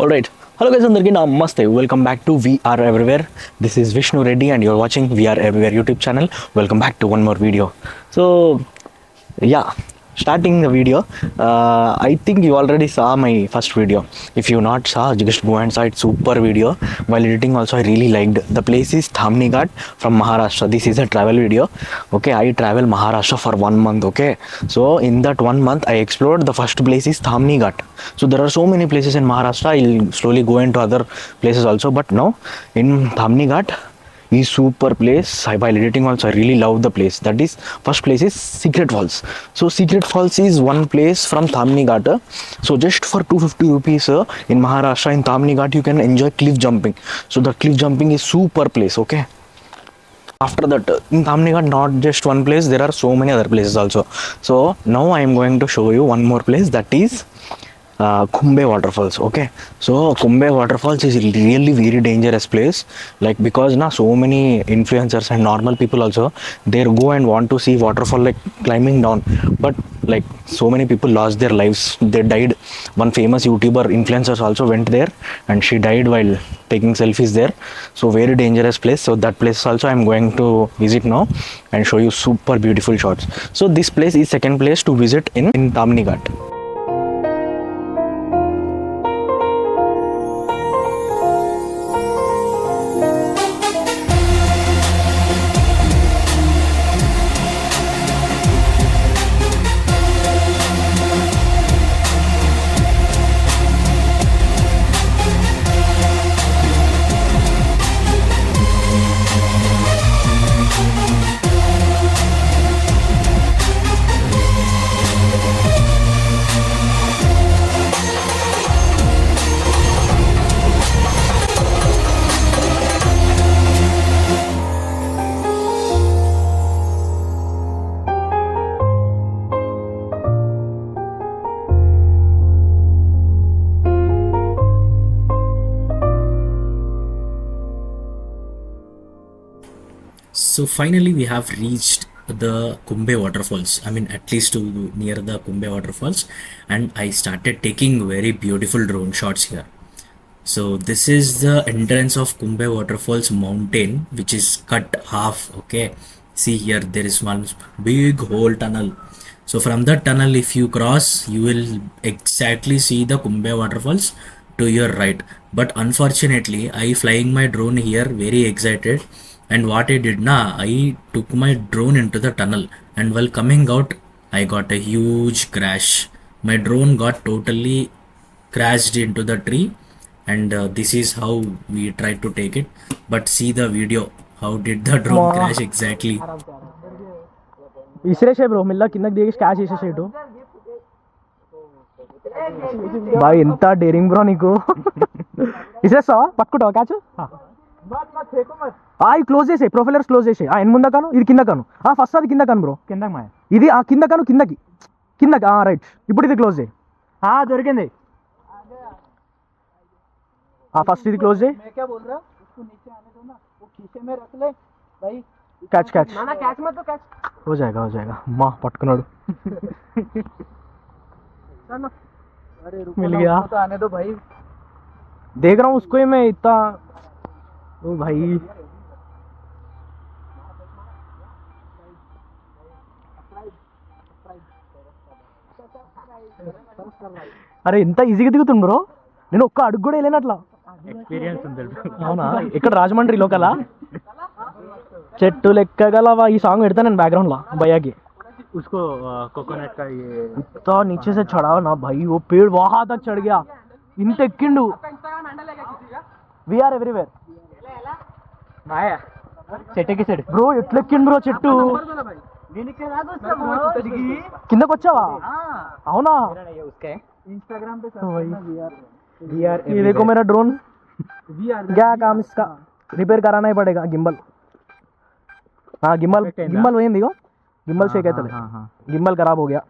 Alright, hello guys, అందరికీ నమస్తే. Welcome back to We Are Everywhere. This is Vishnu Reddy and you're watching We Are Everywhere YouTube channel. Welcome back to one more video. So, yeah, starting the video, I think you already saw my first video. If you not saw, just go and saw it. Super video. While editing also, I really liked. The place is Tamhini Ghat from Maharastra. This is a travel video. Okay, I travel Maharashtra for 1 month. Okay, so in that 1 month, I explored. The first place is Tamhini Ghat. So there are so many places in Maharashtra. I'll slowly go into other places also, but now in Tamhini Ghat is super place. While editing also, I really love the place. That is, first place is Secret Falls. So Secret Falls is one place from Tamhini Ghat. So just for 250 rupees in Maharashtra, in Tamhini Ghat, you can enjoy cliff jumping. So the cliff jumping is super place. Okay, after that, in Tamhini Ghat, not just one place, there are so many other places also. So now I am going to show you one more place, that is Kumbhe Waterfalls. Okay, so Kumbhe Waterfalls is really very dangerous place, like because na so many influencers and normal people also they go and want to see waterfall, like climbing down, but like so many people lost their lives, they died. One famous YouTuber influencers also went there and she died while taking selfies there. So very dangerous place. So that place also I am going to visit now and show you super beautiful shots. So this place is second place to visit in Tamhini Ghat. So finally we have reached the Kumbhe Waterfalls. I mean, at least to near the Kumbhe Waterfalls, and I started taking very beautiful drone shots here. So this is the entrance of Kumbhe Waterfalls mountain, which is cut half. Okay, see here there is one big hole tunnel. So from that tunnel, if you cross, you will exactly see the Kumbhe Waterfalls to your right. But unfortunately, I flying my drone here very excited, and what I did now, I took my drone into the tunnel, and while coming out, I got a huge crash. My drone got totally crashed into the tree, and this is how we tried to take it. But see the video, how did the drone crash exactly. ఇసిరేసే bro మెల్ల కిందకి దిగి catch చేసేసేటు boy ఎంత daring bro నీకు ఇసిరేస్తావా పట్టుకుంటావా catch ఇది close చేసే ప్రొఫైలర్స్ క్లోజ్ చేసే ఎన్ ముందా కాను ఇది కింద కాను ఫస్ట్ అది కింద కాను బ్రో కింద ఇది కింద కాను కిందకి రైట్ ఇప్పుడు ఇది క్లోజ్ చేయి దొరికింది ఫస్ట్ ఇది క్లోజ్ చేయి कैच मत तो कैच हो जाएगा माँ पटकनाडु मिल गया तो आने दो भाई, देख रहा हूँ उसको ही मैं इतना। ओ भाई అరే ఎంత ఈజీగా దిగుతుంది బ్రో, నేను ఒక్క అడుగు కూడా వెళ్ళాను అట్లా. ఎక్స్పీరియన్స్ ఉంది. అవునా, ఇక్కడ రాజమండ్రి లోకలా చెట్టు లెక్కగలవా ఈ సాంగ్ పెడతా నేను బ్యాక్ग्రౌండ్ ला भैया की उसको कोकोनट का ये इतना नीचे से चढ़ा ना भाई, वो पेड़ वहां तक चढ़ गया. इंत ఎక్కిండు. వి ఆర్ ఎవ్రీవేర్ మాయా చెట్టుకి చెట్టు బ్రో ఎట్లా ఎక్కిండు బ్రో చెట్టు కిందకు వచ్చావా? అవునా, इंस्टाग्राम पे ये देखो मेरा ड्रोन, क्या काम इसका रिपेयर कराना ही पड़ेगा. गिम्बल गिम्बल वही देखो, गिम्बल से कहते हैं गिम्बल खराब हो गया.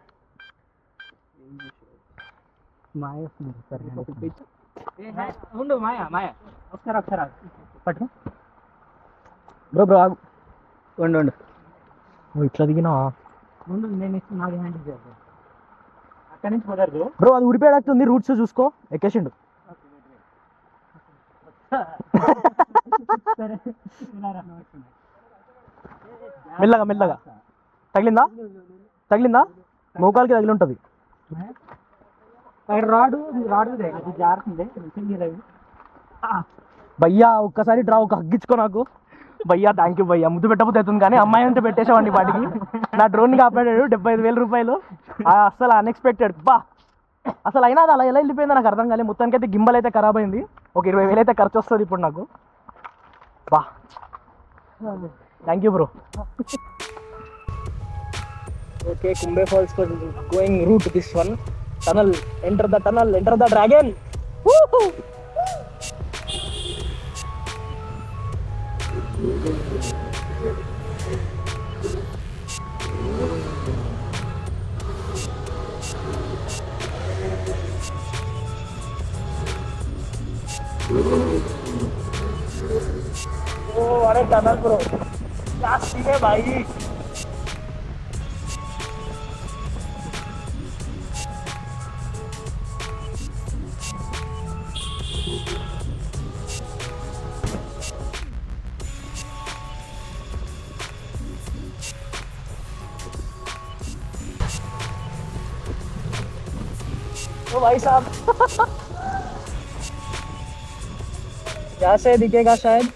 బ్రో బ్రో నువ్వు ఇట్లా దిగినా బ్రో, అది ఉరిపేడట్టుంది, రూట్స్ చూసుకో. ఎక్కేసిండు మెల్లగా మెల్లగా. తగిలిందా? తగిలిందా? మోకాలకి తగిలి ఉంటుంది. రాడు అది జారుతుంది. భయ్యా ఒక్కసారి డ్రా ఒక హగ్గించుకో నాకు. భయ్యా థ్యాంక్ యూ భయ్యా. ముద్దు పెట్టబోతే అవుతుంది కానీ అమ్మాయి అంటే పెట్టేసామండి వాటికి. నా డ్రోన్ని కాపాడాడు 75,000 రూపాయలు. అసలు అన్ఎక్స్పెక్టెడ్. బా అసలు అయినా అది అలా ఎలా వెళ్ళిపోయిందో నాకు అర్థం కాలేదు. మొత్తానికి అయితే గింబల్ అయితే ఖరాబ్ అయింది. ఒక 20,000 అయితే ఖర్చు వస్తుంది ఇప్పుడు నాకు. బా thank you bro. Okay, Kumbhe falls going route this one tunnel. Enter the tunnel, enter the dragon. अरे टनल ब्रो, क्या सीन है भाई. तो भाई साहब यहाँ से दिखेगा शायद.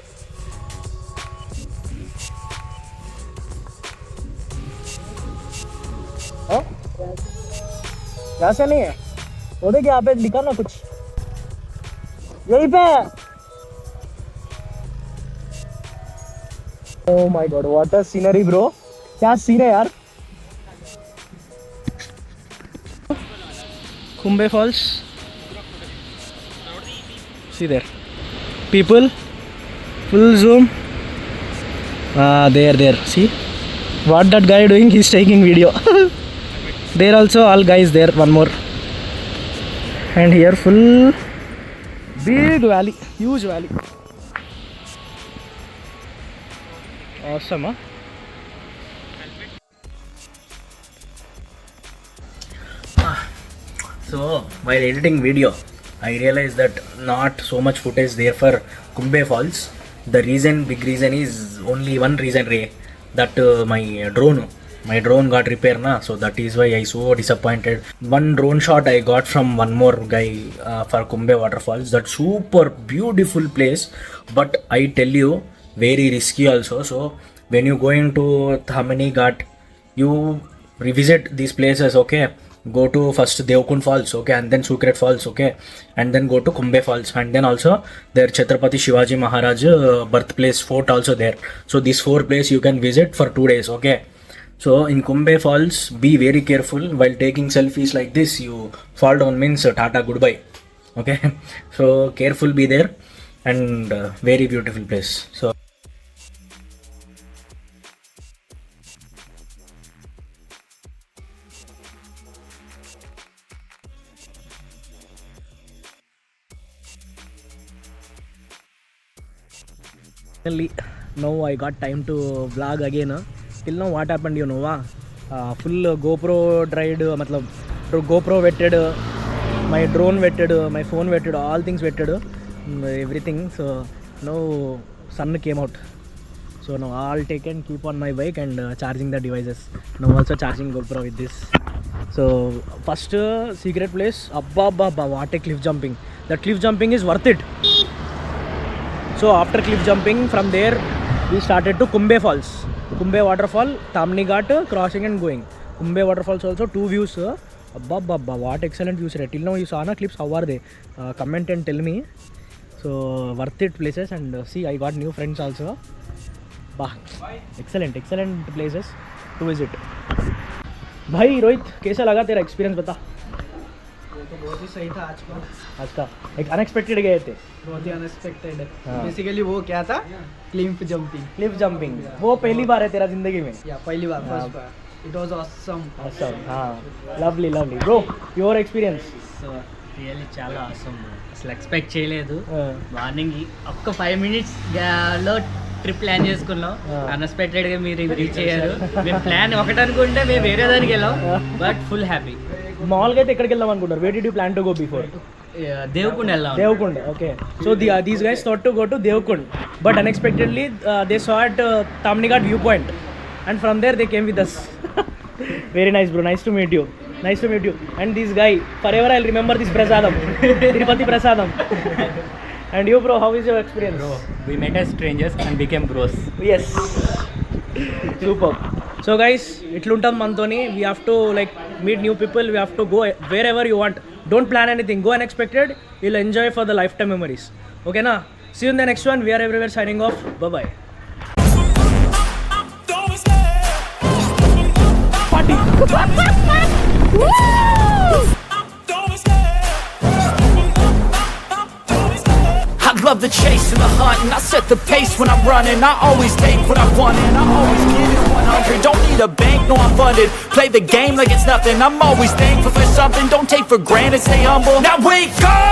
यहाँ से नहीं है वो. देखिए यहाँ पे लिखा ना कुछ, यहीं पे. Oh my God, what a scenery bro. क्या सीन है यार. Kumbhe Falls. See there, people, full zoom. There. See what that guy doing? He's taking video. There also all guys there. One more. And here full big valley, huge valley. Awesome, huh? So while editing video, I realized that not so much footage there for Kumbhe Falls. The big reason is only one reason, that my drone got repaired na, so that is why I so disappointed. One drone shot I got from one more guy for Kumbhe Waterfalls. That super beautiful place, but I tell you very risky also. So when you go into Tamhini Ghat, you revisit these places, okay? Go to first Devkund Falls, okay, and then Secret Falls, okay, and then go to Kumbhe Falls, and then also there Chhatrapati Shivaji Maharaj birthplace fort also there. So these 4 places you can visit for 2 days, okay. So in Kumbhe Falls, be very careful while taking selfies like this. You fall down means tata goodbye, okay. So careful, be there, and very beautiful place. So now I got time to vlog again. Till now what happened, you know, full GoPro dried, matlab GoPro wetted, my drone wetted, my phone wetted, all things wetted, everything. So now sun came out, so now all taken, keep on my bike and charging the devices. Now also charging GoPro with this. So first secret place, abba what a cliff jumping. That cliff jumping is worth it. So after cliff jumping, from there we started to Kumbhe Falls, Kumbhe Waterfall, Tamhini Ghat, crossing and going. Kumbhe Waterfalls also 2 views. Abba what excellent views. Till now you saw na clips, how are they? Comment and tell me. So worth it places, and see I got new friends also. Bah, excellent places to visit. भाई रोहित, कैसा लगा तेरा experience, बता. तो बहुत ही सही था आज का एक अनएक्सपेक्टेड गए थे. बहुत ही अनएक्सपेक्टेड. हाँ. बेसिकली वो क्या था, क्लिफ जंपिंग. वो पहली बार है तेरा जिंदगी में? या पहली बार, फर्स्ट बार. It was awesome. हाँ, lovely bro. Your experience? Really చాలా అవసరం. అసలు ఎక్స్పెక్ట్ చేయలేదు. మార్నింగ్ ఒక్క 5 minutes లో ట్రిప్ ప్లాన్ చేసుకున్నాం. అన్ఎక్స్పెక్టెడ్ గా మీరు రీచ్ అయ్యారు. మేము ప్లాన్ ఒకటి అనుకుంటే మేము వేరే దానికి వెళ్ళాం, బట్ ఫుల్ హ్యాపీ. మామూలుగా అయితే ఎక్కడికి వెళ్దాం అనుకుంటారు? Where did you plan to go before? Devkund వెళ్ళాం. Devkund. Okay. So these guys thought to go to Devkund, but unexpectedly they saw at Tamhini Ghat viewpoint, and from there they came with us. Very nice, bro. Nice to meet you. Nice to meet you. And this guy, forever I'll remember this prasadam, Tirupati prasadam. And you, bro, how is your experience? Bro, we met as strangers and became bros. Yes. Super. So guys, itluntam mantoni. We have to like meet new people. We have to go wherever you want. Don't plan anything. Go unexpected. You'll enjoy for the lifetime memories. Okay, na? See you in the next one. We are everywhere signing off. Bye bye. Party. I love the chase and the hunt, and I set the pace when I'm running. I always take what I want, and I always give it 100. Don't need a bank, no, I'm funded. Play the game like it's nothing. I'm always thankful for something. Don't take for granted, stay humble. Now wake up!